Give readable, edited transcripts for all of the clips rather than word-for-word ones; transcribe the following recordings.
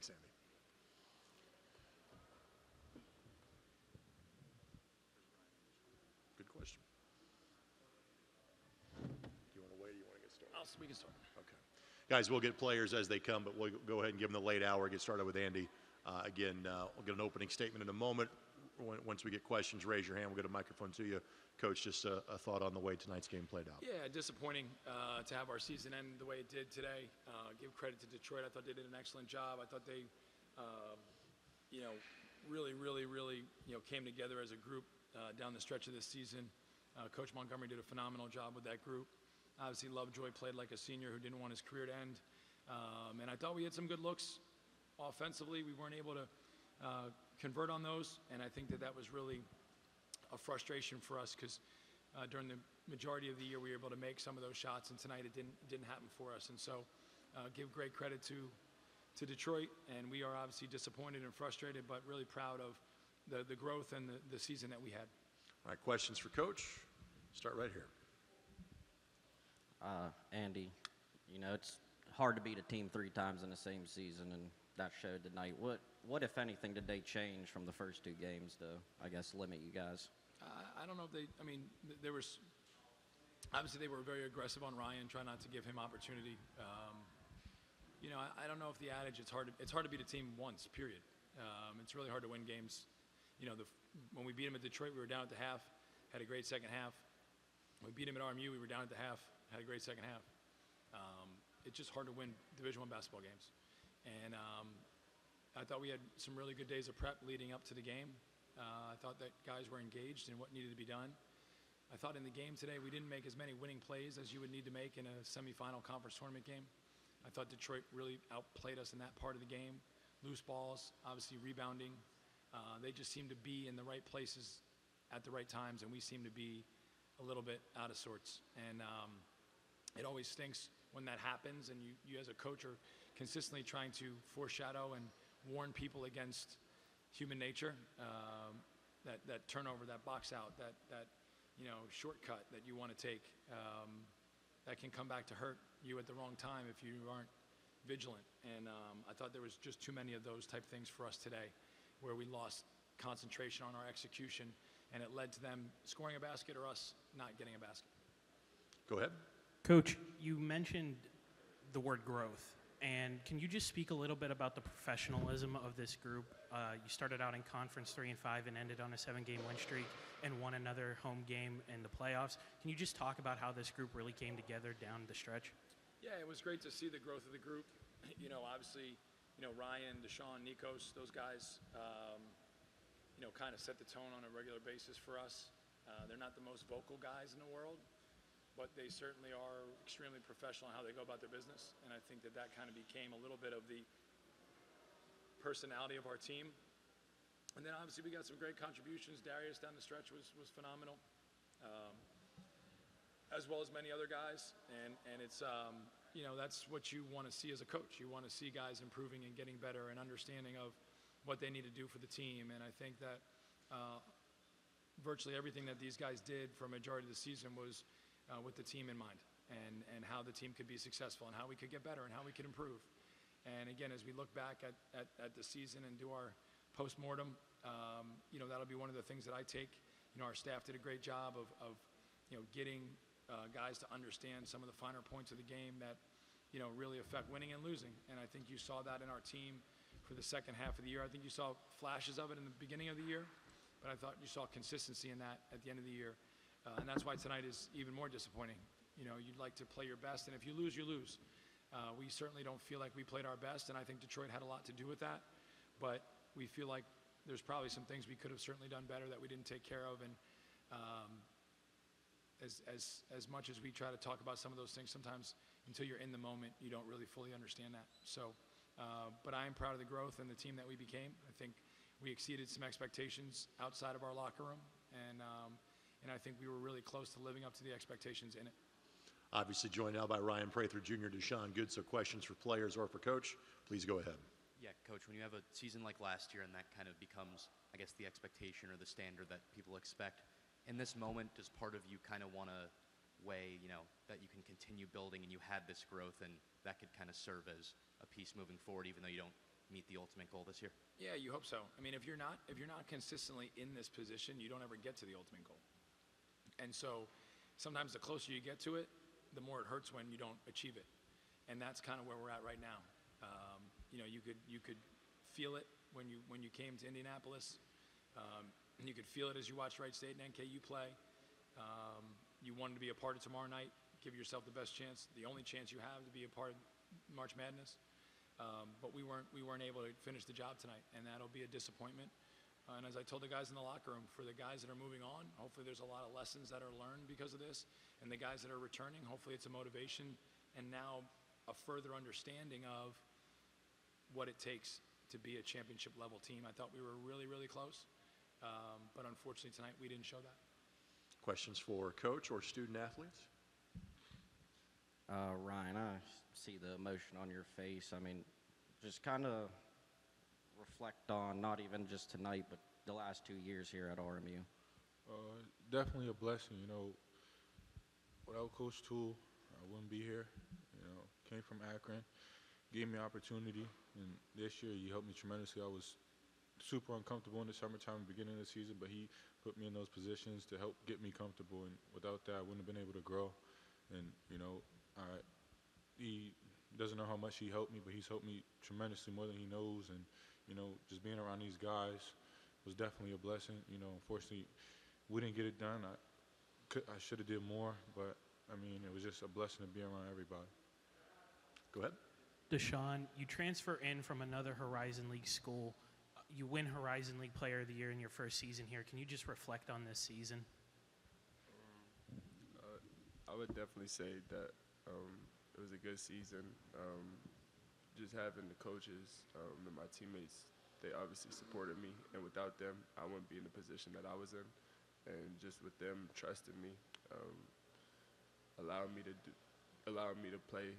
Thanks, Andy. Good question. Do you want to wait or you want to get started? We can start. Okay. Guys, we'll get players as they come, but we'll go ahead and give them the late hour, get started with Andy. Again, we'll get an opening statement in a moment. Once we get questions, raise your hand. We'll get a microphone to you. Coach, just a thought on the way tonight's game played out. Yeah, disappointing to have our season end the way it did today. Give credit to Detroit. I thought they did an excellent job. I thought they, really, came together as a group down the stretch of this season. Coach Montgomery did a phenomenal job with that group. Obviously, Lovejoy played like a senior who didn't want his career to end. And I thought we had some good looks offensively. We weren't able to convert on those, and I think that was really a frustration for us because during the majority of the year we were able to make some of those shots, and tonight it didn't happen for us. And so give great credit to Detroit, and we are obviously disappointed and frustrated, but really proud of the growth and the season that we had. All right, questions for Coach? Start right here. Andy, it's hard to beat a team 3 times in the same season, and that showed tonight. What, if anything, did they change from the first 2 games to, I guess, limit you guys? I don't know if there was, obviously they were very aggressive on Ryan, trying not to give him opportunity. I don't know if the adage, it's hard to beat a team once, period. It's really hard to win games. When we beat them at Detroit, we were down at the half, had a great second half. When we beat them at RMU, we were down at the half, had a great second half. It's just hard to win Division I basketball games. And I thought we had some really good days of prep leading up to the game. I thought that guys were engaged in what needed to be done. I thought in the game today we didn't make as many winning plays as you would need to make in a semifinal conference tournament game. I thought Detroit really outplayed us in that part of the game. Loose balls, obviously rebounding. They just seemed to be in the right places at the right times, and we seemed to be a little bit out of sorts. And it always stinks when that happens, and you as a coach are consistently trying to foreshadow and warn people against human nature, that turnover, that box out, that shortcut that you want to take, that can come back to hurt you at the wrong time if you aren't vigilant. And I thought there was just too many of those type things for us today, where we lost concentration on our execution, and it led to them scoring a basket or us not getting a basket. Go ahead. Coach, you mentioned the word growth. And can you just speak a little bit about the professionalism of this group? You started out in conference 3-5 and ended on a 7-game win streak and won another home game in the playoffs. Can you just talk about how this group really came together down the stretch? Yeah, it was great to see the growth of the group. Obviously, Ryan, Deshaun, Nikos, those guys, kind of set the tone on a regular basis for us. They're not the most vocal guys in the world, but they certainly are extremely professional in how they go about their business. And I think that kind of became a little bit of the personality of our team. And then obviously we got some great contributions. Darius down the stretch was phenomenal, as well as many other guys. And it's, that's what you want to see as a coach. You want to see guys improving and getting better and understanding of what they need to do for the team. And I think that virtually everything that these guys did for a majority of the season was with the team in mind, and how the team could be successful and how we could get better and how we could improve. And again, as we look back at the season and do our post-mortem, that'll be one of the things that I take. Our staff did a great job of getting guys to understand some of the finer points of the game that really affect winning and losing. And I think you saw that in our team for the second half of the year. I think you saw flashes of it in the beginning of the year, but I thought you saw consistency in that at the end of the year. And that's why tonight is even more disappointing. You'd like to play your best, and if you lose, you lose. We certainly don't feel like we played our best, and I think Detroit had a lot to do with that. But we feel like there's probably some things we could have certainly done better that we didn't take care of. And as much as we try to talk about some of those things, sometimes until you're in the moment, you don't really fully understand that. So, but I am proud of the growth and the team that we became. I think we exceeded some expectations outside of our locker room, and I think we were really close to living up to the expectations in it. Obviously joined now by Ryan Prather Jr., Deshaun Good. So questions for players or for Coach, please go ahead. Yeah, Coach, when you have a season like last year and that kind of becomes, I guess, the expectation or the standard that people expect, in this moment, does part of you kind of want to weigh, that you can continue building and you had this growth and that could kind of serve as a piece moving forward, even though you don't meet the ultimate goal this year? Yeah, you hope so. I mean, if you're not consistently in this position, you don't ever get to the ultimate goal. And so sometimes the closer you get to it, the more it hurts when you don't achieve it. And that's kind of where we're at right now. You know, you could feel it when you came to Indianapolis. You could feel it as you watched Wright State and NKU play. You wanted to be a part of tomorrow night, give yourself the best chance, the only chance you have to be a part of March Madness. But we weren't able to finish the job tonight, and that'll be a disappointment. And as I told the guys in the locker room, for the guys that are moving on, hopefully there's a lot of lessons that are learned because of this. And the guys that are returning, hopefully it's a motivation and now a further understanding of what it takes to be a championship level team. I thought we were really, really close. But unfortunately tonight we didn't show that. Questions for coach or student athletes? Ryan, I see the emotion on your face. I mean, just kind of reflect on not even just tonight, but the last 2 years here at RMU. Definitely a blessing. You know, without Coach Toole, I wouldn't be here. You know, came from Akron, gave me opportunity, and this year he helped me tremendously. I was super uncomfortable in the summertime, beginning of the season, but he put me in those positions to help get me comfortable, and without that, I wouldn't have been able to grow. And, you know, he doesn't know how much he helped me, but he's helped me tremendously, more than he knows. And, you know, just being around these guys was definitely a blessing. You know, unfortunately, we didn't get it done. I should have did more, but, I mean, it was just a blessing to be around everybody. Go ahead. Deshaun, you transfer in from another Horizon League school. You win Horizon League Player of the Year in your first season here. Can you just reflect on this season? I would definitely say that it was a good season. Just having the coaches and my teammates, they obviously supported me, and without them, I wouldn't be in the position that I was in. And just with them trusting me, allowing me to play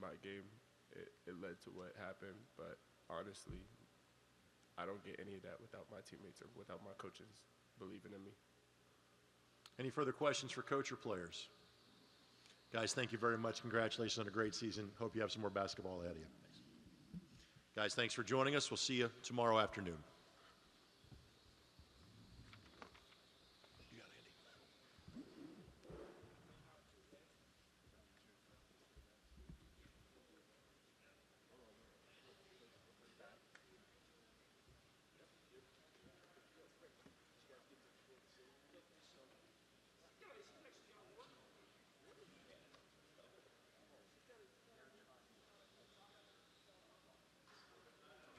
my game, it led to what happened. But honestly, I don't get any of that without my teammates or without my coaches believing in me. Any further questions for coach or players? Guys, thank you very much. Congratulations on a great season. Hope you have some more basketball ahead of you. Guys, thanks for joining us. We'll see you tomorrow afternoon.